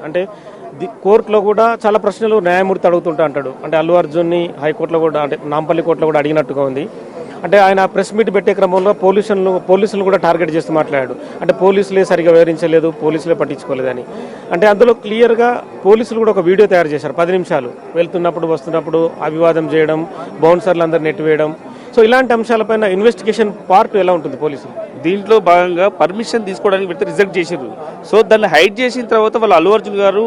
అంటే కోర్టులో కూడా చాలా ప్రశ్నలు న్యాయమూర్తి అడుగుతుంటా అంటాడు. అంటే అల్లు అర్జున్ని హైకోర్టులో కూడా అంటే నాంపల్లి కోర్టులో కూడా అడిగినట్టుగా ఉంది. అంటే ఆయన ప్రెస్ మీట్ పెట్టే క్రమంలో పోలీసులను కూడా టార్గెట్ చేస్తూ మాట్లాడాడు. అంటే పోలీసులే సరిగా వివరించలేదు, పోలీసులే పట్టించుకోలేదని. అంటే అందులో క్లియర్గా పోలీసులు కూడా ఒక వీడియో తయారు చేశారు 10 నిమిషాలు. వెళ్తున్నప్పుడు వస్తున్నప్పుడు అభివాదం చేయడం, బౌన్సర్లు అందరు నెట్టివేయడం. సో ఇలాంటి అంశాలపైన ఇన్వెస్టిగేషన్ పార్ట్ ఎలా ఉంటుంది పోలీసులు? దీంట్లో భాగంగా పర్మిషన్ తీసుకోవడానికి పెడితే రిజెక్ట్ చేసిండ్రు. సో దాన్ని హైడ్ చేసిన తర్వాత వాళ్ళు అల్లు అర్జున్ గారు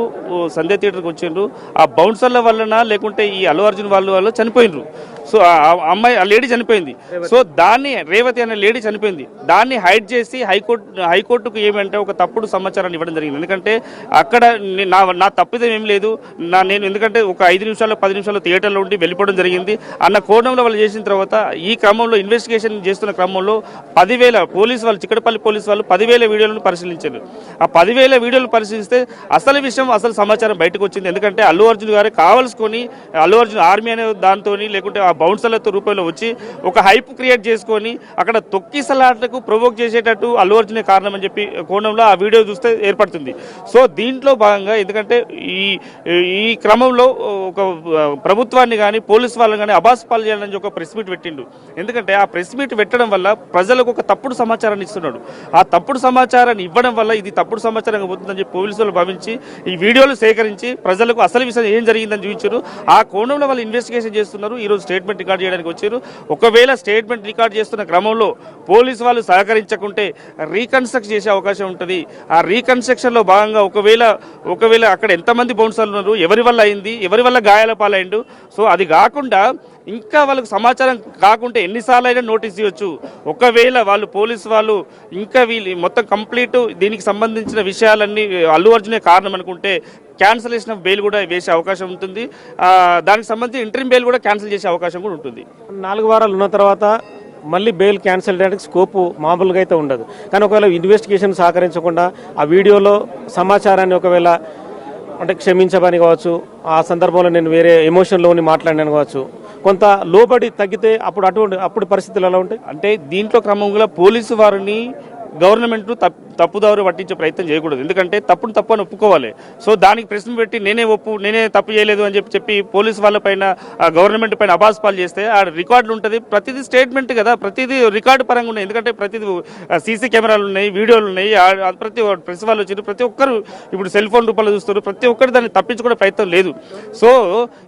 సంధ్య థియేటర్కి వచ్చిండ్రు. ఆ బౌన్సర్ల వలన లేకుంటే ఈ అల్లు అర్జున్ వాళ్ళు చనిపోయినరు. సో ఆ అమ్మాయి ఆ లేడీ చనిపోయింది. సో దాన్ని రేవతి అనే లేడీ చనిపోయింది. దాన్ని హైడ్ చేసి హైకోర్టుకు ఏమంటే ఒక తప్పుడు సమాచారాన్ని ఇవ్వడం జరిగింది. ఎందుకంటే అక్కడ నా తప్పిదం ఏం లేదు, నేను ఎందుకంటే ఒక 5 నిమిషాలు 10 నిమిషాలు థియేటర్లో ఉండి వెళ్ళిపోవడం జరిగింది అన్న కోణంలో వాళ్ళు చేసిన తర్వాత ఈ క్రమంలో ఇన్వెస్టిగేషన్ చేస్తున్న క్రమంలో 10,000 పోలీసు వాళ్ళు, చిక్కడపల్లి పోలీసు వాళ్ళు 10,000 వీడియోలను పరిశీలించారు. ఆ 10,000 వీడియోలు పరిశీలిస్తే అసలు సమాచారం బయటకు వచ్చింది. ఎందుకంటే అల్లు అర్జున్ గారు కావాల్సుకొని అల్లు అర్జున్ ఆర్మీ అనే దాంతో లేకుంటే ఆ బౌన్సర్లతో రూపంలో వచ్చి ఒక హైప్ క్రియేట్ చేసుకొని అక్కడ తొక్కిసలాటకు ప్రొవోక్ చేసేటట్టు అల్లు అర్జునే కారణం అని చెప్పి కోణంలో ఆ వీడియో చూస్తే ఏర్పడుతుంది. సో దీంట్లో భాగంగా ఎందుకంటే ఈ క్రమంలో ఒక ప్రభుత్వాన్ని కానీ పోలీసు వాళ్ళని కానీ అబాస్పాలు చేయాలని ఒక ప్రెస్ మీట్ పెట్టిండు. ఎందుకంటే ఆ ప్రెస్ మీట్ పెట్టడం వల్ల ప్రజలకు ఒక తప్పుడు సమాచారాన్ని ఇస్తున్నాడు. ఆ తప్పుడు సమాచారాన్ని ఇవ్వడం వల్ల ఇది తప్పుడు సమాచారంగా పోతుందని చెప్పి పోలీసులు భావించి ఈ వీడియోలు సేకరించి ప్రజలకు అసలు విషయం ఏం జరిగిందని చూపించారు. ఆ కోణంలో వాళ్ళు ఇన్వెస్టిగేషన్ చేస్తున్నారు. ఈరోజు స్టేట్మెంట్ రికార్డ్ చేయడానికి వచ్చారు. ఒకవేళ స్టేట్మెంట్ రికార్డ్ చేస్తున్న క్రమంలో పోలీసు వాళ్ళు సహకరించకుంటే రీకన్స్ట్రక్ట్ చేసే అవకాశం ఉంటుంది. ఆ రీకన్స్ట్రక్షన్ లో భాగంగా ఒకవేళ అక్కడ ఎంతమంది బౌన్సర్లు ఉన్నారు, ఎవరి వల్ల అయింది, ఎవరి వల్ల గాయాల పాలైండు, సో అది కాకుండా ఇంకా వాళ్ళకు సమాచారం కాకుంటే ఎన్నిసార్లు అయినా నోటీస్ ఇవ్వచ్చు. ఒకవేళ వాళ్ళు పోలీసు వాళ్ళు ఇంకా వీళ్ళు మొత్తం కంప్లీట్ దీనికి సంబంధించిన విషయాలన్నీ అల్లు అర్జునే కారణం అనుకుంటే క్యాన్సలేషన్ ఆఫ్ బెయిల్ కూడా వేసే అవకాశం ఉంటుంది. దానికి సంబంధించి ఇంటరిమ్ బెయిల్ కూడా క్యాన్సిల్ చేసే అవకాశం కూడా ఉంటుంది. 4 వారాలు ఉన్న తర్వాత మళ్ళీ బెయిల్ క్యాన్సిల్ చేయడానికి స్కోపు మామూలుగా అయితే ఉండదు. కానీ ఒకవేళ ఇన్వెస్టిగేషన్ సహకరించకుండా ఆ వీడియోలో సమాచారాన్ని ఒకవేళ అంటే క్షమించమని కావచ్చు, ఆ సందర్భంలో నేను వేరే ఎమోషన్లోని మాట్లాడినాను కావచ్చు, కొంత లోబడి తగ్గితే అప్పుడు పరిస్థితులు ఎలా ఉంటాయి? అంటే దీంట్లో క్రమంగా పోలీసు వారిని గవర్నమెంట్ తప్పుదారు పట్టించే ప్రయత్నం చేయకూడదు. ఎందుకంటే తప్పు అని ఒప్పుకోవాలి. సో దానికి ప్రశ్న పెట్టి నేనే తప్పు చేయలేదు అని చెప్పి పోలీసు వాళ్ళపైన గవర్నమెంట్ పైన అబాస్పాలు చేస్తే ఆ రికార్డులు ఉంటుంది. ప్రతిదీ స్టేట్మెంట్ కదా, ప్రతిదీ రికార్డు పరంగా ఉన్నాయి. ఎందుకంటే ప్రతిదీ సీసీ కెమెరాలు ఉన్నాయి, వీడియోలు ఉన్నాయి. ప్రతి ప్రెస్ వాళ్ళు వచ్చారు, ప్రతి ఒక్కరు ఇప్పుడు సెల్ ఫోన్ రూపంలో చూస్తారు. ప్రతి ఒక్కరు దాన్ని తప్పించుకునే ప్రయత్నం లేదు. సో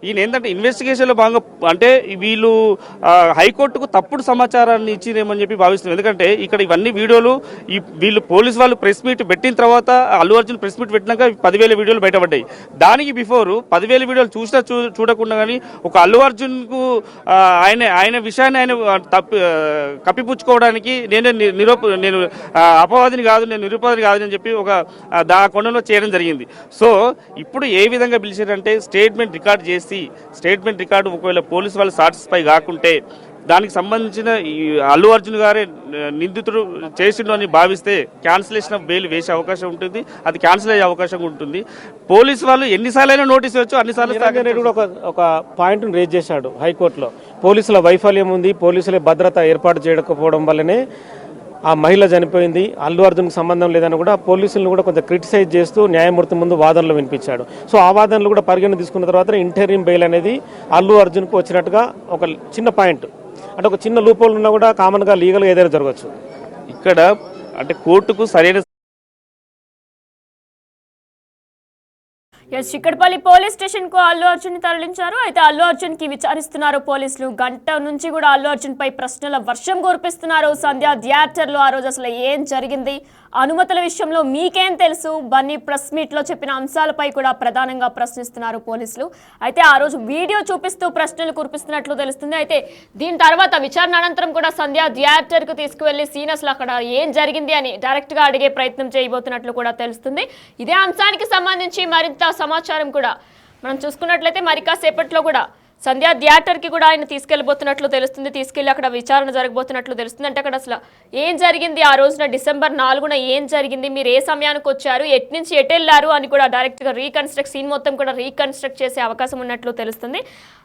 ఈయన ఏంటంటే ఇన్వెస్టిగేషన్లో భాగంగా అంటే వీళ్ళు హైకోర్టుకు తప్పుడు సమాచారాన్ని ఇచ్చిరేమని చెప్పి భావిస్తున్నారు. ఎందుకంటే ఇక్కడ ఇవన్నీ వీడియోలు వీళ్ళు పోలీసు వాళ్ళు ప్రెస్ మీట్ పెట్టిన తర్వాత అల్లు అర్జున్ ప్రెస్ మీట్ పెట్టినాక 10,000 వీడియోలు బయటపడ్డాయి. దానికి బిఫోర్ 10,000 వీడియోలు చూడకుండా కానీ ఒక అల్లు అర్జున్ కు ఆయన విషయాన్ని ఆయన కప్పిపుచ్చుకోవడానికి నేను అపవాదిని కాదు, నేను నిరుపవాదిని కాదు అని చెప్పి ఒక కోణంలో చేయడం జరిగింది. సో ఇప్పుడు ఏ విధంగా పిలిచారంటే స్టేట్మెంట్ రికార్డు ఒకవేళ పోలీసు వాళ్ళు సాటిస్ఫై కాకుంటే దానికి సంబంధించిన అల్లు అర్జున్ గారే నిందితుడు చేసిండు అని భావిస్తే క్యాన్సిలేషన్ ఆఫ్ బెయిల్ వేసే అవకాశం ఉంటుంది. అది క్యాన్సిల్ అయ్యే అవకాశం ఉంటుంది. పోలీసు వాళ్ళు ఎన్నిసార్లు నోటీస్ ఇవ్వచ్చు, అన్నిసార్లు ఒక పాయింట్ రేజ్ చేశాడు హైకోర్టులో. పోలీసుల వైఫల్యం ఉంది, పోలీసుల భద్రత ఏర్పాటు చేయకపోవడం వల్లనే ఆ మహిళ చనిపోయింది, అల్లు అర్జున్కి సంబంధం లేదని కూడా పోలీసులను కూడా కొంచెం క్రిటిసైజ్ చేస్తూ న్యాయమూర్తి ముందు వాదనలు వినిపించాడు. సో ఆ వాదనలు కూడా పరిగణ తీసుకున్న తర్వాత ఇంటరిమ్ బెయిల్ అనేది అల్లు అర్జున్కు వచ్చినట్టుగా ఒక చిన్న పాయింట్. అంటే ఒక చిన్న లూపోల్ ఉన్నా కూడా కామన్గా లీగల్గా ఏదైనా జరగచ్చు. ఇక్కడ అంటే కోర్టుకు సరైన చిక్కడపల్లి పోలీస్ స్టేషన్ కు అల్లు అర్జున్ తరలించారు. అయితే అల్లు అర్జున్ కి విచారిస్తున్నారు పోలీసులు. గంట నుంచి కూడా అల్లు అర్జున్ పై ప్రశ్నల వర్షం కురిపిస్తున్నారు. సంధ్య థియేటర్ లో ఆ రోజు అసలు ఏం జరిగింది, అనుమతుల విషయంలో మీకేం తెలుసు, బన్నీ ప్రెస్ మీట్ లో చెప్పిన అంశాలపై కూడా ప్రధానంగా ప్రశ్నిస్తున్నారు పోలీసులు. అయితే ఆ రోజు వీడియో చూపిస్తూ ప్రశ్నలు కురిపిస్తున్నట్లు తెలుస్తుంది. అయితే దీని తర్వాత విచారణ అనంతరం కూడా సంధ్య థియేటర్ కు తీసుకువెళ్లి సీనియర్స్ అక్కడ ఏం జరిగింది అని డైరెక్ట్ గా అడిగే ప్రయత్నం చేయబోతున్నట్లు కూడా తెలుస్తుంది. ఇదే అంశానికి సంబంధించి మరింత సమాచారం కూడా మనం చూసుకున్నట్లయితే మరి కాసేపట్లో కూడా సంధ్య థియేటర్కి కూడా ఆయన తీసుకెళ్లబోతున్నట్లు తెలుస్తుంది. తీసుకెళ్లి అక్కడ విచారణ జరగబోతున్నట్లు తెలుస్తుంది. అంటే అక్కడ అసలు ఏం జరిగింది, ఆ రోజున December 4న ఏం జరిగింది, మీరు ఏ సమయానికి వచ్చారు, ఎటు నుంచి ఎటు వెళ్ళారు అని కూడా డైరెక్ట్గా సీన్ మొత్తం కూడా రీకన్స్ట్రక్ట్ చేసే అవకాశం ఉన్నట్లు తెలుస్తుంది.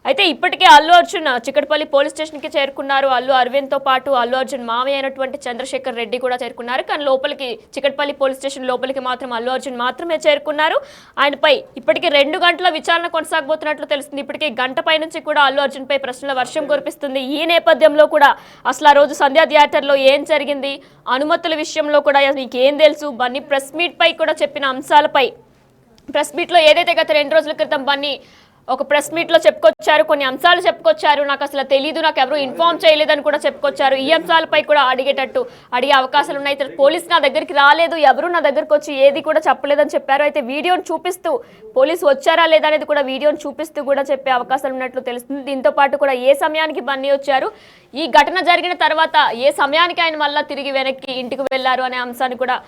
అయితే ఇప్పటికే అల్లు అర్జున్ చిక్కడపల్లి పోలీస్ స్టేషన్కి చేరుకున్నారు. అల్లు అరవింద్తో పాటు అల్లు అర్జున్ మామయ్య అయినటువంటి చంద్రశేఖర్ రెడ్డి కూడా చేరుకున్నారు. కానీ లోపలికి చిక్కడపల్లి పోలీస్ స్టేషన్ లోపలికి మాత్రం అల్లు అర్జున్ మాత్రమే చేరుకున్నారు. ఆయనపై ఇప్పటికీ 2 గంటల విచారణ కొనసాగబోతున్నట్లు తెలుస్తుంది. ఇప్పటికే గంట పై నుంచి కూడా అల్లు అర్జున్ పై ప్రశ్నల వర్షం కురిపిస్తుంది. ఈ నేపథ్యంలో కూడా అసలు ఆ రోజు సంధ్యా థియేటర్లో ఏం జరిగింది, అనుమతుల విషయంలో కూడా నీకేం తెలుసు, బన్నీ ప్రెస్ మీట్ పై కూడా చెప్పిన అంశాలపై ప్రెస్ మీట్లో ఏదైతే గత 2 రోజుల క్రితం బన్నీ ఒక ప్రెస్ మీట్లో చెప్పుకొచ్చారు, కొన్ని అంశాలు చెప్పుకొచ్చారు, నాకు అసలు తెలీదు, నాకు ఎవరు ఇన్ఫార్మ్ చేయలేదని కూడా చెప్పుకొచ్చారు. ఈ అంశాలపై కూడా అడిగే అవకాశాలు ఉన్నాయి. పోలీసు నా దగ్గరికి రాలేదు, ఎవరు నా దగ్గరకు వచ్చి ఏది కూడా చెప్పలేదని చెప్పారు. అయితే వీడియోని చూపిస్తూ పోలీసు వచ్చారా లేదా అనేది కూడా వీడియోని చూపిస్తూ కూడా చెప్పే అవకాశాలు ఉన్నట్లు తెలుస్తుంది. దీంతో పాటు కూడా ఏ సమయానికి బన్నీ వచ్చారు, ఈ ఘటన జరిగిన తర్వాత ఏ సమయానికి ఆయన మళ్ళీ తిరిగి వెనక్కి ఇంటికి వెళ్లారు అనే అంశాన్ని కూడా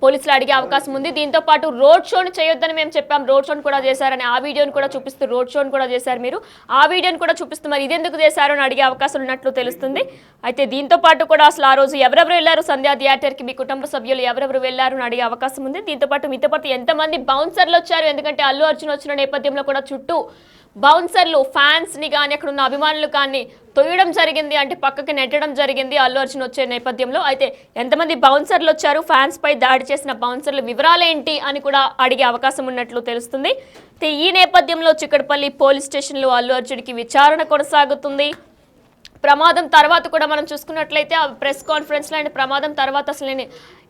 పోలీసులు అడిగే అవకాశం ఉంది. దీంతో పాటు రోడ్ షోని చేయొద్దని మేము చెప్పాం, రోడ్ షోని కూడా చేశారని ఆ వీడియోని కూడా చూపిస్తూ రోడ్ షోని కూడా చేశారు మీరు, ఆ వీడియోని కూడా చూపిస్తూ మరి ఇదెందుకు చేశారు అని అడిగే అవకాశాలు ఉన్నట్లు తెలుస్తుంది. అయితే దీంతో పాటు కూడా అసలు ఆ రోజు ఎవరెవరు వెళ్ళారు సంధ్యా థియేటర్కి, మీ కుటుంబ సభ్యులు ఎవరెవరు వెళ్ళారు అని అడిగే అవకాశం ఉంది. దీంతో పాటు మీతో పాటు ఎంతమంది బౌన్సర్లు వచ్చారు, ఎందుకంటే అల్లు అర్జున్ వచ్చిన నేపథ్యంలో కూడా చుట్టూ బౌన్సర్లు ఫ్యాన్స్ని కానీ అక్కడ ఉన్న అభిమానులు కానీ తొయ్యడం జరిగింది, అంటే పక్కకి నెట్టడం జరిగింది అల్లు అర్జున్ వచ్చే నేపథ్యంలో. అయితే ఎంతమంది బౌన్సర్లు వచ్చారు, ఫ్యాన్స్ పై దాడి చేసిన బౌన్సర్ల వివరాలేంటి అని కూడా అడిగే అవకాశం ఉన్నట్లు తెలుస్తుంది. ఈ నేపథ్యంలో చిక్కడపల్లి పోలీస్ స్టేషన్లో అల్లు అర్జున్కి విచారణ కొనసాగుతుంది. ప్రమాదం తర్వాత కూడా మనం చూసుకున్నట్లయితే ఆ ప్రెస్ కాన్ఫరెన్స్లో ఆయన ప్రమాదం తర్వాత అసలు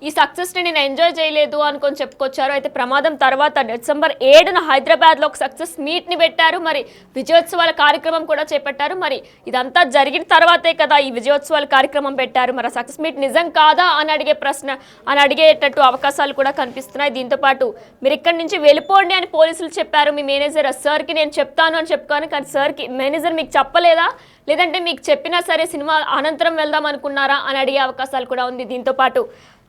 ఈ సక్సెస్ని నేను ఎంజాయ్ చేయలేదు అనుకొని చెప్పుకొచ్చారు. అయితే ప్రమాదం తర్వాత డిసెంబర్ 7న హైదరాబాద్లో ఒక సక్సెస్ మీట్ని పెట్టారు, మరి విజయోత్సవాల కార్యక్రమం కూడా చేపట్టారు. మరి ఇదంతా జరిగిన తర్వాతే కదా ఈ విజయోత్సవాల కార్యక్రమం పెట్టారు. మరి సక్సెస్ మీట్ నిజం కాదా అని అడిగేటట్టు అవకాశాలు కూడా కనిపిస్తున్నాయి. దీంతో పాటు మీరు ఇక్కడి నుంచి వెళ్ళిపోండి అని పోలీసులు చెప్పారు, మీ మేనేజర్ సార్కి నేను చెప్తాను అని చెప్పుకోను, కానీ సార్కి మేనేజర్ మీకు చెప్పలేదా, లేదంటే మీకు చెప్పినా సరే సినిమా అనంతరం వెళ్దాం అనుకున్నారా అని అడిగే అవకాశాలు కూడా ఉంది. దీంతో పాటు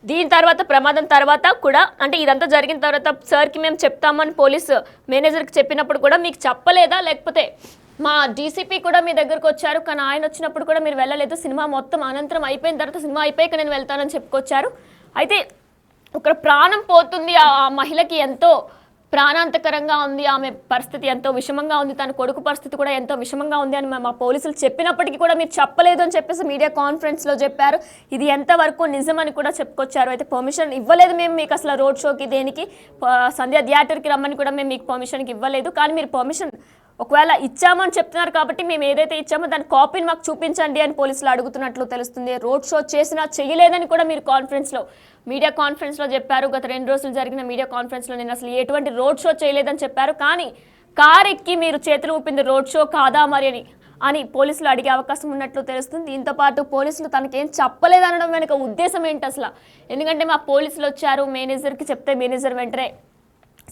దీని తర్వాత ప్రమాదం తర్వాత కూడా అంటే ఇదంతా జరిగిన తర్వాత సార్కి మేము చెప్తామని పోలీసు మేనేజర్కి చెప్పినప్పుడు కూడా మీకు చెప్పలేదా, లేకపోతే మా డీసీపీ కూడా మీ దగ్గరకు వచ్చారు కానీ ఆయన వచ్చినప్పుడు కూడా మీరు వెళ్ళలేదు, సినిమా మొత్తం అనంతరం అయిపోయిన తర్వాత సినిమా అయిపోయాక నేను వెళ్తానని చెప్పుకొచ్చారు. అయితే ఒక ప్రాణం పోతుంది, ఆ మహిళకి ఎంతో ప్రాణాంతకరంగా ఉంది, ఆమె పరిస్థితి ఎంతో విషమంగా ఉంది, తన కొడుకు పరిస్థితి కూడా ఎంతో విషమంగా ఉంది అని మా పోలీసులు చెప్పినప్పటికీ కూడా మీరు చెప్పలేదు అని చెప్పేసి మీడియా కాన్ఫరెన్స్లో చెప్పారు. ఇది ఎంతవరకు నిజమని కూడా చెప్పుకొచ్చారు. అయితే పర్మిషన్ ఇవ్వలేదు మేము మీకు అసలు రోడ్ షోకి, దేనికి సంధ్యా థియేటర్కి రమ్మని కూడా మేము మీకు పర్మిషన్కి ఇవ్వలేదు, కానీ మీరు పర్మిషన్ ఒకవేళ ఇచ్చామని చెప్తున్నారు కాబట్టి మేము ఏదైతే ఇచ్చామో దాని కాపీని మాకు చూపించండి అని పోలీసులు అడుగుతున్నట్లు తెలుస్తుంది. రోడ్ షో చేసినా చేయలేదని కూడా మీరు మీడియా కాన్ఫరెన్స్లో చెప్పారు. గత 2 రోజులు జరిగిన మీడియా కాన్ఫరెన్స్లో నేను అసలు ఎటువంటి రోడ్ షో చేయలేదని చెప్పారు, కానీ కార్ ఎక్కి మీరు చేతులు ఊపింది రోడ్ షో కాదా మరి అని పోలీసులు అడిగే అవకాశం ఉన్నట్లు తెలుస్తుంది. దీంతో పాటు పోలీసులు తనకేం చెప్పలేదనడం వెనుక ఉద్దేశం ఏంటి అసలు, ఎందుకంటే మా పోలీసులు వచ్చారు, మేనేజర్కి చెప్తే మేనేజర్ వెంటనే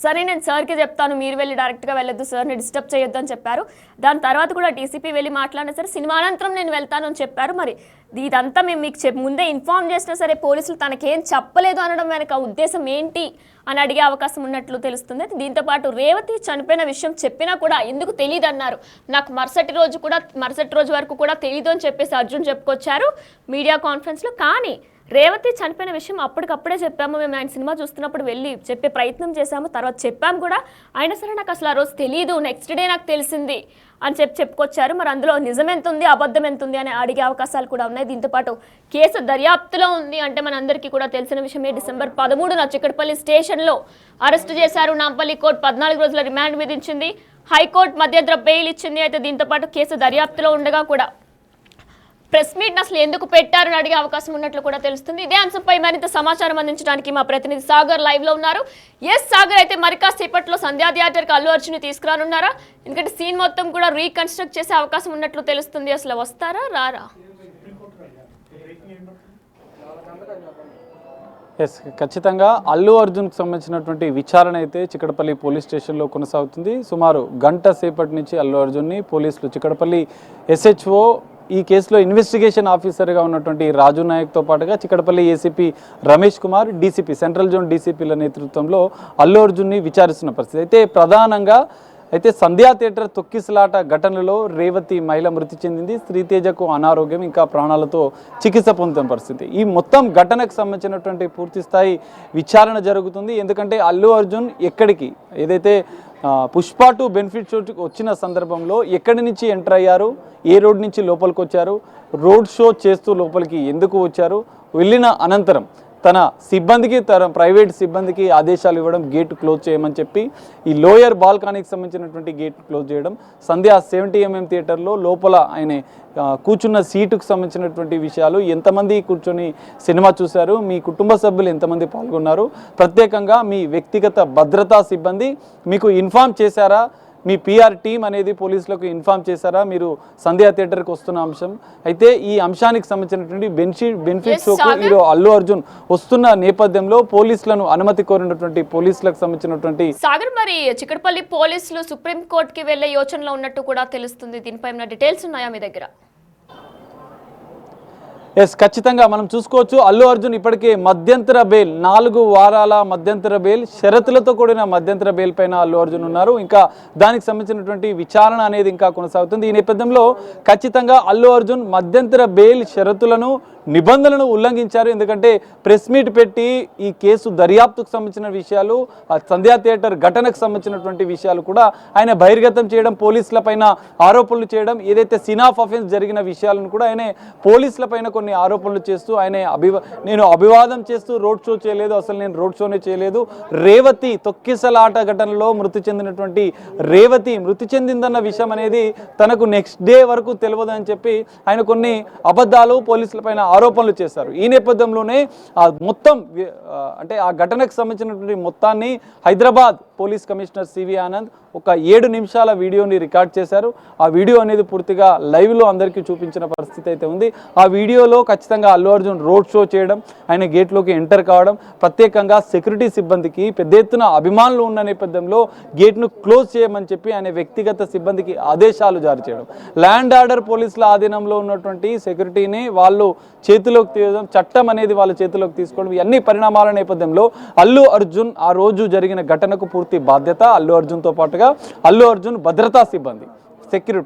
సరే నేను సార్కి చెప్తాను, మీరు వెళ్ళి డైరెక్ట్గా వెళ్ళొద్దు, సార్ని డిస్టర్బ్ చేయొద్దు అని చెప్పారు. దాని తర్వాత కూడా డీసీపీ వెళ్ళి మాట్లాడినా సరే సినిమా అనంతరం నేను వెళ్తాను అని చెప్పారు. మరి ఇదంతా మేము మీకు ముందే ఇన్ఫార్మ్ చేసినా సరే పోలీసులు తనకేం చెప్పలేదు అనడం వెనక ఉద్దేశం ఏంటి అని అడిగే అవకాశం ఉన్నట్లు తెలుస్తుంది. దీంతోపాటు రేవతి చనిపోయిన విషయం చెప్పినా కూడా ఎందుకు తెలియదు అన్నారు, నాకు మరుసటి రోజు వరకు కూడా తెలియదు అని చెప్పేసి అర్జున్ చెప్పుకొచ్చారు మీడియా కాన్ఫరెన్స్లో. కానీ రేవతి చనిపోయిన విషయం అప్పటికప్పుడే చెప్పాము, మేము ఆయన సినిమా చూస్తున్నప్పుడు వెళ్ళి చెప్పే ప్రయత్నం చేశాము, తర్వాత చెప్పాము కూడా, అయినా సరే నాకు అసలు ఆ రోజు తెలియదు, నెక్స్ట్ డే నాకు తెలిసింది అని చెప్పుకొచ్చారు. మరి అందులో నిజం ఎంత ఉంది, అబద్ధం ఎంత ఉంది అని అడిగే అవకాశాలు కూడా ఉన్నాయి. దీంతోపాటు కేసు దర్యాప్తులో ఉంది, అంటే మనందరికీ కూడా తెలిసిన విషయమే. డిసెంబర్ 13న చిక్కడపల్లి స్టేషన్లో అరెస్టు చేశారు. నాంపల్లి కోర్టు 14 రోజుల రిమాండ్ విధించింది, హైకోర్టు మధ్యంతర బెయిల్ ఇచ్చింది. అయితే దీంతోపాటు కేసు దర్యాప్తులో ఉండగా కూడా ప్రెస్ మీట్ అసలు ఎందుకు పెట్టారని అడిగే అవకాశం ఉన్నట్లు కూడా తెలుస్తుంది. ఇదే అంశంపై మరింత సమాచారం అందించడానికి మా ప్రతినిధి సాగర్ లైవ్ లో ఉన్నారు. సాగర్, అయితే మరి కాసేపట్లో సంధ్యా థియేటర్కి అల్లు అర్జున్ తీసుకురానున్నారా? ఎందుకంటే సీన్ మొత్తం కూడా రీకన్స్ట్రక్ట్ చేసే అవకాశం ఉన్నట్లు తెలుస్తుంది, అసలు వస్తారా రారా? ఖచ్చితంగా అల్లు అర్జున్కి సంబంధించినటువంటి విచారణ అయితే చిక్కడపల్లి పోలీస్ స్టేషన్లో కొనసాగుతుంది. సుమారు గంట సేపటి నుంచి అల్లు అర్జున్ని పోలీసులు చిక్కడపల్లి SHO ఈ కేసులో ఇన్వెస్టిగేషన్ ఆఫీసర్గా ఉన్నటువంటి రాజు నాయక్తో పాటుగా Chikkadpally ACP Ramesh Kumar, DCP central zone డీసీపీల నేతృత్వంలో అల్లు అర్జున్ని విచారిస్తున్న పరిస్థితి. అయితే ప్రధానంగా సంధ్యా థియేటర్ తొక్కిసలాట ఘటనలో రేవతి మహిళ మృతి చెందింది, శ్రీతేజకు అనారోగ్యం, ఇంకా ప్రాణాలతో చికిత్స పొందుతున్న పరిస్థితి. ఈ మొత్తం ఘటనకు సంబంధించినటువంటి పూర్తి స్థాయి విచారణ జరుగుతుంది. ఎందుకంటే అల్లు అర్జున్ ఎక్కడికి ఏదైతే పుష్ప 2 బెనిఫిట్ షో వచ్చిన సందర్భంలో ఎక్కడి నుంచి ఎంటర్ అయ్యారు, ఏ రోడ్ నుంచి లోపలికి వచ్చారు, రోడ్ షో చేస్తూ లోపలికి ఎందుకు వచ్చారు, వెళ్ళిన అనంతరం తన సిబ్బందికి తన ప్రైవేట్ సిబ్బందికి ఆదేశాలు ఇవ్వడం గేట్ క్లోజ్ చేయమని చెప్పి ఈ లోయర్ బాల్కనీకి సంబంధించినటువంటి గేట్ క్లోజ్ చేయడం, సంధ్య 70mm థియేటర్లో లోపల ఆయన కూర్చున్న సీటుకు సంబంధించినటువంటి విషయాలు, ఎంతమంది కూర్చొని సినిమా చూశారు, మీ కుటుంబ సభ్యులు ఎంతమంది పాల్గొన్నారు, ప్రత్యేకంగా మీ వ్యక్తిగత భద్రతా సిబ్బంది మీకు ఇన్ఫామ్ చేశారా, మీ పిఆర్ టీం అనేది పోలీసులకు ఇన్ఫామ్ చేశారా మీరు సంధ్యా థియేటర్కి వస్తున్న అంశం. అయితే ఈ అంశానికి సంబంధించినటువంటి బెనిఫిట్ షోకు ఈరోజు అల్లు అర్జున్ వస్తున్న నేపథ్యంలో పోలీసులను అనుమతి కోరినటువంటి పోలీసులకు సంబంధించినటువంటి సాగర్, మరి చిక్కడపల్లి పోలీసులు సుప్రీంకోర్టుకి వెళ్లే యోచనలో ఉన్నట్టు కూడా తెలుస్తుంది. దీనిపై డీటెయిల్స్ ఉన్నాయా మీ దగ్గర? ఎస్, ఖచ్చితంగా మనం చూసుకోవచ్చు. అల్లు అర్జున్ ఇప్పటికే మధ్యంతర బెయిల్ 4 వారాల మధ్యంతర బెయిల్, షరతులతో కూడిన మధ్యంతర బెయిల్ పైన అల్లు అర్జున్ ఉన్నారు. ఇంకా దానికి సంబంధించినటువంటి విచారణ అనేది ఇంకా కొనసాగుతుంది. ఈ నేపథ్యంలో ఖచ్చితంగా అల్లు అర్జున్ మధ్యంతర బెయిల్ షరతులను నిబంధనలను ఉల్లంఘించారు. ఎందుకంటే ప్రెస్ మీట్ పెట్టి ఈ కేసు దర్యాప్తుకు సంబంధించిన విషయాలు, సంధ్యా థియేటర్ ఘటనకు సంబంధించినటువంటి విషయాలు కూడా ఆయన బహిర్గతం చేయడం, పోలీసుల పైన ఆరోపణలు చేయడం, ఏదైతే సీన్ ఆఫ్ అఫెన్స్ జరిగిన విషయాలను కూడా ఆయన పోలీసుల పైన కొన్ని ఆరోపణలు చేస్తూ ఆయన నేను అభివాదం చేస్తూ రోడ్ షో చేయలేదు, అసలు నేను రోడ్ షోనే చేయలేదు, రేవతి తొక్కిసలాట ఘటనలో మృతి చెందినటువంటి రేవతి మృతి చెందిందన్న విషయం అనేది తనకు నెక్స్ట్ డే వరకు తెలియదు అని చెప్పి ఆయన కొన్ని అబద్ధాలు పోలీసుల పైన ఆరోపణలు చేశారు. ఈ నేపథ్యంలోనే మొత్తం అంటే ఆ ఘటనకు సంబంధించినటువంటి మొత్తాన్ని Hyderabad police commissioner CV Anand ఒక 7 నిమిషాల వీడియోని రికార్డ్ చేశారు. ఆ వీడియో అనేది పూర్తిగా లైవ్లో అందరికీ చూపించిన పరిస్థితి అయితే ఉంది. ఆ వీడియోలో ఖచ్చితంగా అల్లు అర్జున్ రోడ్ షో చేయడం, ఆయన గేట్లోకి ఎంటర్ కావడం, ప్రత్యేకంగా సెక్యూరిటీ సిబ్బందికి పెద్ద ఎత్తున అభిమానులు ఉన్న నేపథ్యంలో గేట్ను క్లోజ్ చేయమని చెప్పి ఆయన వ్యక్తిగత సిబ్బందికి ఆదేశాలు జారీ చేయడం, ల్యాండ్ ఆర్డర్ పోలీసుల ఆధీనంలో ఉన్నటువంటి సెక్యూరిటీని వాళ్ళు చేతిలోకి తీయడం, చట్టం అనేది వాళ్ళ చేతిలోకి తీసుకోవడం, ఇవన్నీ పరిణామాల నేపథ్యంలో అల్లు అర్జున్ ఆ రోజు జరిగిన ఘటనకు పూర్తి బాధ్యత అల్లు అర్జున్తో పాటుగా అల్లు అర్జున్ భద్రతా సిబ్బంది,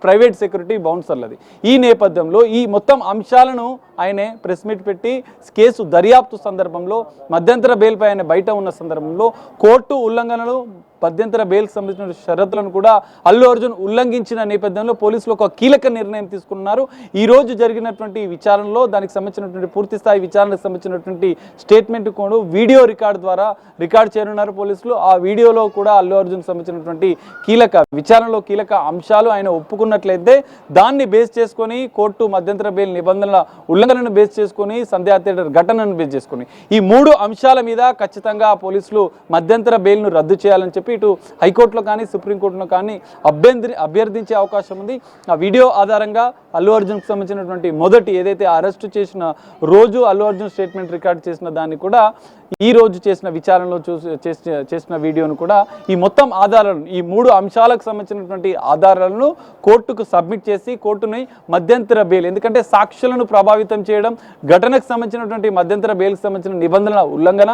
ప్రైవేట్ సెక్యూరిటీ బౌన్సర్లది. ఈ నేపథ్యంలో ఈ మొత్తం అంశాలను ఆయనే ప్రెస్ మీట్ పెట్టి కేసు దర్యాప్తు సందర్భంలో మధ్యంతర బెయిల్పై ఆయన బయట ఉన్న సందర్భంలో కోర్టు ఉల్లంఘనలు, మధ్యంతర బెయిల్కి సంబంధించిన షరతులను కూడా అల్లు అర్జున్ ఉల్లంఘించిన నేపథ్యంలో పోలీసులు ఒక కీలక నిర్ణయం తీసుకున్నారు. ఈ రోజు జరిగినటువంటి విచారణలో దానికి సంబంధించినటువంటి పూర్తి స్థాయి విచారణకు సంబంధించినటువంటి స్టేట్మెంట్ కూడా వీడియో రికార్డ్ ద్వారా రికార్డ్ చేయనున్నారు పోలీసులు. ఆ వీడియోలో కూడా అల్లు అర్జున్ సంబంధించినటువంటి విచారణలో కీలక అంశాలు ఆయన ఒప్పుకున్నట్లయితే దాన్ని బేస్ చేసుకొని కోర్టు మధ్యంతర బెయిల్ నిబంధనల ఉల్లంఘనను బేస్ చేసుకొని సంధ్యా థియేటర్ ఘటనను బేస్ చేసుకొని ఈ 3 అంశాల మీద ఖచ్చితంగా పోలీసులు మధ్యంతర బెయిల్ను రద్దు చేయాలని చెప్పి ఇటు హైకోర్టులో కానీ సుప్రీంకోర్టులో కానీ అభ్యర్థించే అవకాశం ఉంది. ఆ వీడియో ఆధారంగా అల్లు అర్జున్కి సంబంధించినటువంటి మొదటి ఏదైతే అరెస్టు చేసిన రోజు అల్లు అర్జున్ స్టేట్మెంట్ రికార్డ్ చేసిన దాన్ని కూడా ఈ రోజు చేసిన విచారణలో చేసిన వీడియోను కూడా ఈ మొత్తం ఆధారాలను, ఈ 3 అంశాలకు సంబంధించినటువంటి ఆధారాలను కోర్టుకు సబ్మిట్ చేసి కోర్టుని మధ్యంతర బెయిల్, ఎందుకంటే సాక్షులను ప్రభావితం చేయడం, ఘటనకు సంబంధించినటువంటి మధ్యంతర బెయిల్కి సంబంధించిన నిబంధనల ఉల్లంఘన,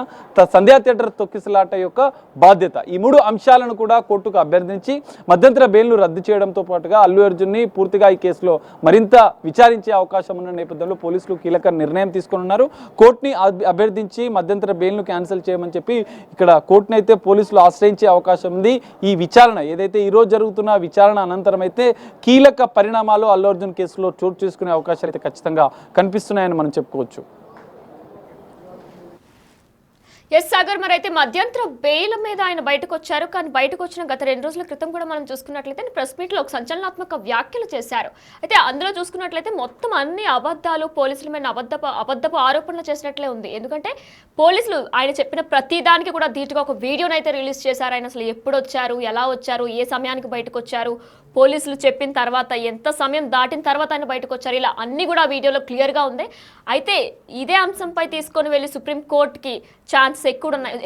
సంధ్యా థియేటర్ తొక్కిసలాట యొక్క బాధ్యత, ఈ 3 అంశాలను కూడా కోర్టుకు అభ్యర్థించి మధ్యంతర బెయిల్ను రద్దు చేయడంతో పాటుగా అల్లు అర్జున్ని పూర్తిగా ఈ కేసులో మరింత విచారించే అవకాశం ఉన్న నేపథ్యంలో పోలీసులు కీలక నిర్ణయం తీసుకున్నారు. కోర్టుని అభ్యర్థించి మధ్యంతర బెయిల్ను క్యాన్సిల్ చేయమని చెప్పి ఇక్కడ కోర్టును అయితే పోలీసులు ఆశ్రయించే అవకాశం ఉంది. ఈ విచారణ ఏదైతే ఈ రోజు జరుగుతున్న విచారణ అనంతరం అయితే కీలక పరిణామాలు అల్లు అర్జున్ కేసులో చోటు చేసుకునే అవకాశాలు అయితే ఖచ్చితంగా కనిపిస్తున్నాయని మనం చెప్పుకోవచ్చు. ఎస్ సాగర్, మరి అయితే మధ్యంతర బెయిల్ మీద ఆయన బయటకు వచ్చారు. కానీ బయటకు వచ్చిన గత 2 రోజుల క్రితం కూడా మనం చూసుకున్నట్లయితే ప్రెస్ మీట్లో ఒక సంచలనాత్మక వ్యాఖ్యలు చేశారు. అయితే అందులో చూసుకున్నట్లయితే మొత్తం అన్ని అబద్ధాలు, పోలీసుల మీద అబద్ధపు ఆరోపణలు చేసినట్లే ఉంది. ఎందుకంటే పోలీసులు ఆయన చెప్పిన ప్రతి దానికి కూడా ధీటుగా ఒక వీడియోని అయితే రిలీజ్ చేశారు. ఆయన అసలు ఎప్పుడు వచ్చారు, ఎలా వచ్చారు, ఏ సమయానికి బయటకు వచ్చారు, పోలీసులు చెప్పిన తర్వాత ఎంత సమయం దాటిన తర్వాత ఆయన బయటకు వచ్చారు, ఇలా అన్ని కూడా వీడియోలో క్లియర్గా ఉంది. అయితే ఇదే అంశంపై తీసుకొని వెళ్ళి సుప్రీంకోర్టుకి ఛాన్సెస్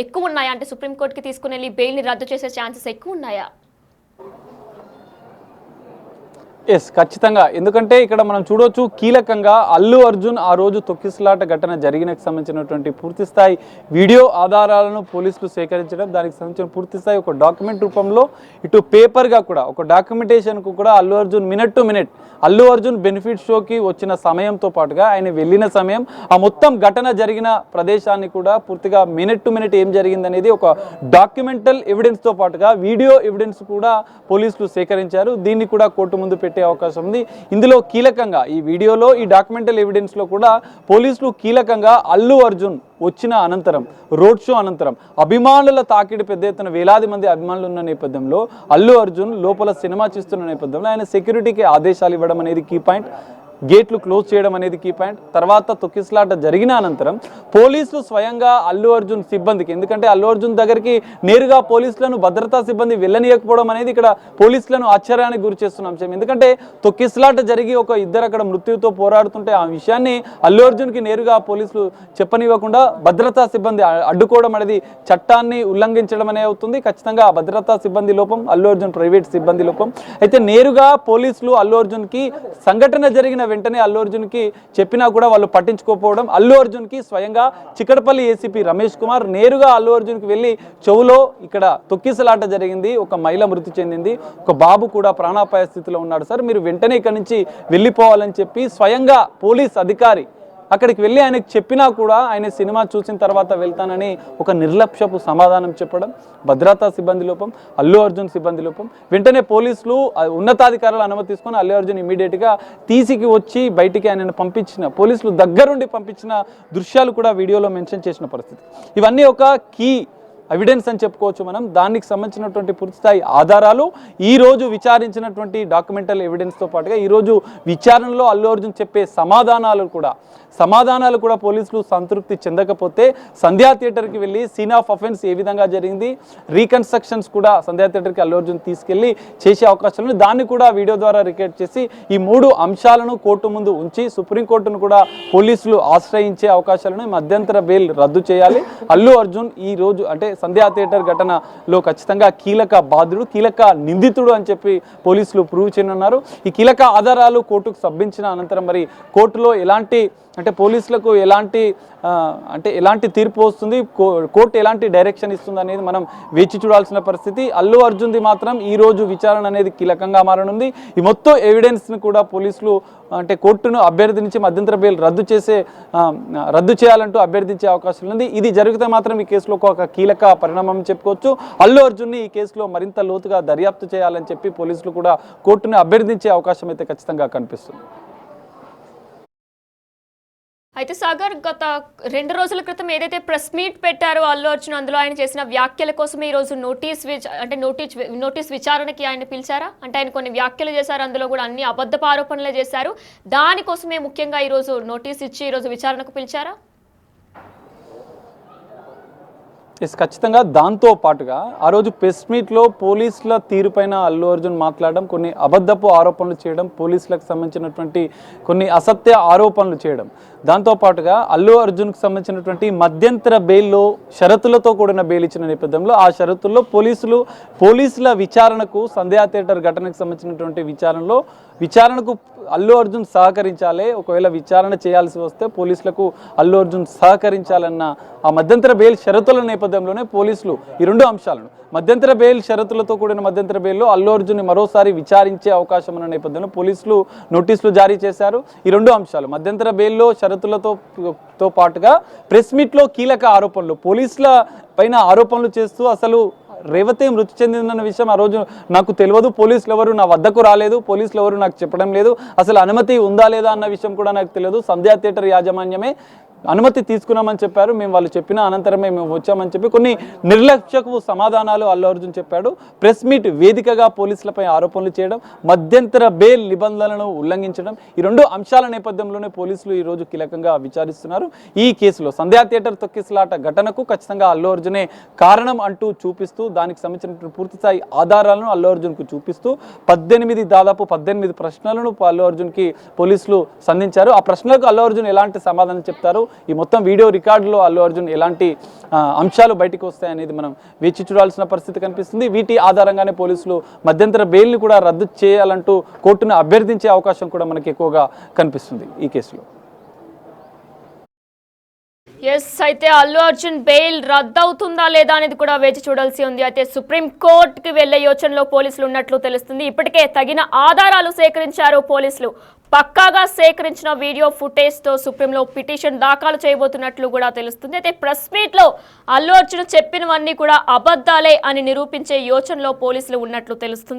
ఎక్కువ ఉన్నాయా? అంటే సుప్రీంకోర్టుకి తీసుకుని వెళ్ళి బెయిల్ని రద్దు చేసే ఛాన్సెస్ ఎక్కువ ఉన్నాయా? ఎస్, ఖచ్చితంగా. ఎందుకంటే ఇక్కడ మనం చూడొచ్చు, కీలకంగా అల్లు అర్జున్ ఆ రోజు తొక్కిసలాట ఘటన జరిగినకు సంబంధించినటువంటి పూర్తి స్థాయి వీడియో ఆధారాలను పోలీసులు సేకరించడం, దానికి సంబంధించిన పూర్తి స్థాయి ఒక డాక్యుమెంట్ రూపంలో ఇటు పేపర్గా కూడా ఒక డాక్యుమెంటేషన్కు కూడా Allu Arjun minute to minute Allu Arjun benefit షోకి వచ్చిన సమయంతో పాటుగా ఆయన వెళ్ళిన సమయం, ఆ మొత్తం ఘటన జరిగిన ప్రదేశాన్ని కూడా పూర్తిగా మినిట్ టు మినిట్ ఏం జరిగిందనేది ఒక డాక్యుమెంటల్ ఎవిడెన్స్తో పాటుగా వీడియో ఎవిడెన్స్ కూడా పోలీసులు సేకరించారు. దీన్ని కూడా కోర్టు ముందు పెట్టే అవకాశం ఉంది. ఇందులో కీలకంగా ఈ వీడియోలో, ఈ డాక్యుమెంటల్ ఎవిడెన్స్లో కూడా పోలీసులు కీలకంగా అల్లు అర్జున్ వచ్చిన అనంతరం, రోడ్ షో అనంతరం అభిమానుల తాకిడి పెద్ద ఎత్తున వేలాది మంది అభిమానులు ఉన్న నేపథ్యంలో అల్లు అర్జున్ లోపల సినిమా చేస్తున్న నేపథ్యంలో ఆయన సెక్యూరిటీకి ఆదేశాలు ఇవ్వడం అనేది కీ పాయింట్, గేట్లు క్లోజ్ చేయడం అనేది కీ పాయింట్. తర్వాత తొక్కిసలాట జరిగిన అనంతరం పోలీసులు స్వయంగా అల్లు అర్జున్ సిబ్బందికి, ఎందుకంటే అల్లు అర్జున్ దగ్గరికి నేరుగా పోలీసులను భద్రతా సిబ్బంది వెళ్ళనీయకపోవడం అనేది ఇక్కడ పోలీసులను ఆశ్చర్యానికి గురి చేస్తున్న అంశం. ఎందుకంటే తొక్కిసలాట జరిగి ఒక ఇద్దరు అక్కడ మృత్యుతో పోరాడుతుంటే ఆ విషయాన్ని అల్లు అర్జున్కి నేరుగా పోలీసులు చెప్పనివ్వకుండా భద్రతా సిబ్బంది అడ్డుకోవడం అనేది చట్టాన్ని ఉల్లంఘించడం అనే అవుతుంది. ఖచ్చితంగా భద్రతా సిబ్బంది లోపం, అల్లు అర్జున్ ప్రైవేట్ సిబ్బంది లోపం. అయితే నేరుగా పోలీసులు అల్లు అర్జున్కి సంఘటన జరిగిన వెంటనే అల్లు అర్జున్కి చెప్పినా కూడా వాళ్ళు పట్టించుకోకపోవడం, అల్లు అర్జున్కి స్వయంగా చిక్కడపల్లి ఏసీపీ రమేష్ కుమార్ నేరుగా అల్లు అర్జున్కి వెళ్ళి చెవులో ఇక్కడ తొక్కిసలాట జరిగింది, ఒక మహిళ మృతి చెందింది, ఒక బాబు కూడా ప్రాణాపాయ స్థితిలో ఉన్నాడు సార్, మీరు వెంటనే ఇక్కడి నుంచి వెళ్ళిపోవాలని చెప్పి స్వయంగా పోలీస్ అధికారి అక్కడికి వెళ్ళి ఆయనకు చెప్పినా కూడా ఆయన సినిమా చూసిన తర్వాత వెళ్తానని ఒక నిర్లక్ష్యపు సమాధానం చెప్పడం, భద్రతా సిబ్బంది లోపం, అల్లు అర్జున్ సిబ్బంది లోపం. వెంటనే పోలీసులు ఉన్నతాధికారులు అనుమతి తీసుకొని అల్లు అర్జున్ ఇమీడియట్గా తీసికి వచ్చి బయటికి ఆయనను పంపించిన, పోలీసులు దగ్గరుండి పంపించిన దృశ్యాలు కూడా వీడియోలో మెన్షన్ చేసిన పరిస్థితి. ఇవన్నీ ఒక కీ ఎవిడెన్స్ అని చెప్పుకోవచ్చు మనం. దానికి సంబంధించినటువంటి పూర్తిస్థాయి ఆధారాలు ఈరోజు విచారించినటువంటి డాక్యుమెంటల్ ఎవిడెన్స్తో పాటుగా ఈరోజు విచారణలో అల్లు అర్జున్ చెప్పే సమాధానాలు కూడా పోలీసులు సంతృప్తి చెందకపోతే సంధ్యా థియేటర్కి వెళ్ళి సీన్ ఆఫ్ అఫెన్స్ ఏ విధంగా జరిగింది, రీకన్స్ట్రక్షన్స్ కూడా సంధ్యా థియేటర్కి అల్లు అర్జున్ తీసుకెళ్లి చేసే అవకాశాలు ఉంది. దాన్ని కూడా వీడియో ద్వారా రికార్డ్ చేసి ఈ 3 అంశాలను కోర్టు ముందు ఉంచి సుప్రీంకోర్టును కూడా పోలీసులు ఆశ్రయించే అవకాశాలను, మధ్యంతర బెయిల్ రద్దు చేయాలి. అల్లు అర్జున్ ఈ రోజు అంటే సంధ్యా థియేటర్ ఘటనలో ఖచ్చితంగా కీలక బాధ్యుడు, కీలక నిందితుడు అని చెప్పి పోలీసులు ప్రూవ్ చేయనున్నారు. ఈ కీలక ఆధారాలు కోర్టుకు సబ్మించిన అనంతరం మరి కోర్టులో ఎలాంటి అంటే పోలీసులకు ఎలాంటి తీర్పు వస్తుంది, కోర్టు ఎలాంటి డైరెక్షన్ ఇస్తుంది అనేది మనం వేచి చూడాల్సిన పరిస్థితి. అల్లు అర్జున్ది మాత్రం ఈరోజు విచారణ అనేది కీలకంగా మారనుంది. ఈ మొత్తం ఎవిడెన్స్ని కూడా పోలీసులు అంటే కోర్టును అభ్యర్థించి మధ్యంతర బెయిల్ రద్దు చేయాలంటూ అభ్యర్థించే అవకాశం ఉంది. ఇది జరిగితే మాత్రం ఈ కేసులో ఒక కీలక పరిణామం చెప్పుకోవచ్చు. అల్లు అర్జున్ని ఈ కేసులో మరింత లోతుగా దర్యాప్తు చేయాలని చెప్పి పోలీసులు కూడా కోర్టును అభ్యర్థించే అవకాశం అయితే ఖచ్చితంగా కనిపిస్తుంది. అయితే సాగర్, గత 2 రోజుల క్రితం ఏదైతే ప్రెస్ మీట్ పెట్టారో అల్లు అర్జున్, అందులో ఆయన చేసిన వ్యాఖ్యల కోసం ఈరోజు నోటీస్ విచారణకి ఆయన పిలిచారా? అంటే ఆయన కొన్ని వ్యాఖ్యలు చేశారు, అందులో కూడా అన్ని అబద్ధపు ఆరోపణలే చేశారు. దానికోసమే ముఖ్యంగా ఈరోజు నోటీస్ ఇచ్చి ఈరోజు విచారణకు పిలిచారా? ఎస్, ఖచ్చితంగా. దాంతో పాటుగా ఆ రోజు ప్రెస్ మీట్లో పోలీసుల తీరుపైన అల్లు అర్జున్ మాట్లాడడం, కొన్ని అబద్ధపు ఆరోపణలు చేయడం, పోలీసులకు సంబంధించినటువంటి కొన్ని అసత్య ఆరోపణలు చేయడం, దాంతోపాటుగా అల్లు అర్జున్కి సంబంధించినటువంటి మధ్యంతర బెయిల్లో షరతులతో కూడిన బెయిల్ ఇచ్చిన నేపథ్యంలో ఆ షరతుల్లో పోలీసుల విచారణకు సంధ్యా థియేటర్ ఘటనకు సంబంధించినటువంటి విచారణకు అల్లు అర్జున్ సహకరించాలి, ఒకవేళ విచారణ చేయాల్సి వస్తే పోలీసులకు అల్లు అర్జున్ సహకరించాలన్న ఆ మధ్యంతర బెయిల్ షరతుల నేపథ్యంలోనే పోలీసులు ఈ 2 అంశాలను, మధ్యంతర బెయిల్ షరతులతో కూడిన మధ్యంతర బెయిల్లో అల్లు అర్జున్ని మరోసారి విచారించే అవకాశం ఉన్న నేపథ్యంలో పోలీసులు నోటీసులు జారీ చేశారు. ఈ 2 అంశాలు మధ్యంతర బెయిల్లో షరతులతో పాటుగా ప్రెస్ మీట్లో కీలక ఆరోపణలు, పోలీసుల పైన ఆరోపణలు చేస్తూ అసలు రేవతి మృతి చెందిందన్న విషయం ఆ రోజు నాకు తెలియదు, పోలీసులు ఎవరు నా వద్దకు రాలేదు, పోలీసులు ఎవరు నాకు చెప్పడం లేదు, అసలు అనుమతి ఉందా లేదా అన్న విషయం కూడా నాకు తెలియదు, సంధ్యా థియేటర్ యాజమాన్యమే అనుమతి తీసుకున్నామని చెప్పారు, మేము వాళ్ళు చెప్పిన అనంతరమే మేము వచ్చామని చెప్పి కొన్ని నిర్లక్ష్యపు సమాధానాలు అల్లు అర్జున్ చెప్పాడు. ప్రెస్ మీట్ వేదికగా పోలీసులపై ఆరోపణలు చేయడం, మధ్యంతర బెయిల్ నిబంధనలను ఉల్లంఘించడం, ఈ 2 అంశాల నేపథ్యంలోనే పోలీసులు ఈరోజు కీలకంగా విచారిస్తున్నారు. ఈ కేసులో సంధ్యా థియేటర్ తొక్కిసలాట ఘటనకు ఖచ్చితంగా అల్లు అర్జునే కారణం అంటూ చూపిస్తూ దానికి సంబంధించిన పూర్తిస్థాయి ఆధారాలను అల్లు అర్జున్కు చూపిస్తూ దాదాపు 18 ప్రశ్నలను అల్లు అర్జున్కి పోలీసులు సంధించారు. ఆ ప్రశ్నలకు అల్లు అర్జున్ ఎలాంటి సమాధానం చెప్తారు, ఈ మొత్తం వీడియో రికార్డులో అల్లు అర్జున్ ఎలాంటి అంశాలు బయటకు వస్తాయనేది మనం వేచి చూడాల్సిన పరిస్థితి కనిపిస్తుంది. వీటి ఆధారంగానే పోలీసులు మధ్యంతర బెయిల్ని కూడా రద్దు చేయాలంటూ కోర్టును అభ్యర్థించే అవకాశం కూడా మనకి ఎక్కువగా కనిపిస్తుంది ఈ కేసులో. ఎస్, అయితే అల్లు అర్జున్ బెయిల్ రద్దవుతుందా లేదా అనేది కూడా వేచి చూడాల్సి ఉంది. అయితే సుప్రీం కోర్టుకి వెళ్లే యోచనలో పోలీసులు ఉన్నట్లు తెలుస్తుంది. ఇప్పటికే తగిన ఆధారాలు సేకరించారు పోలీసులు. పక్కాగా సేకరించిన వీడియో ఫుటేజ్తో సుప్రీంలో పిటిషన్ దాఖలు చేయబోతున్నట్లు కూడా తెలుస్తుంది. అయితే ప్రెస్ మీట్లో అల్లు అర్జున్ చెప్పినవన్నీ కూడా అబద్ధాలే అని నిరూపించే యోచనలో పోలీసులు ఉన్నట్లు తెలుస్తుంది.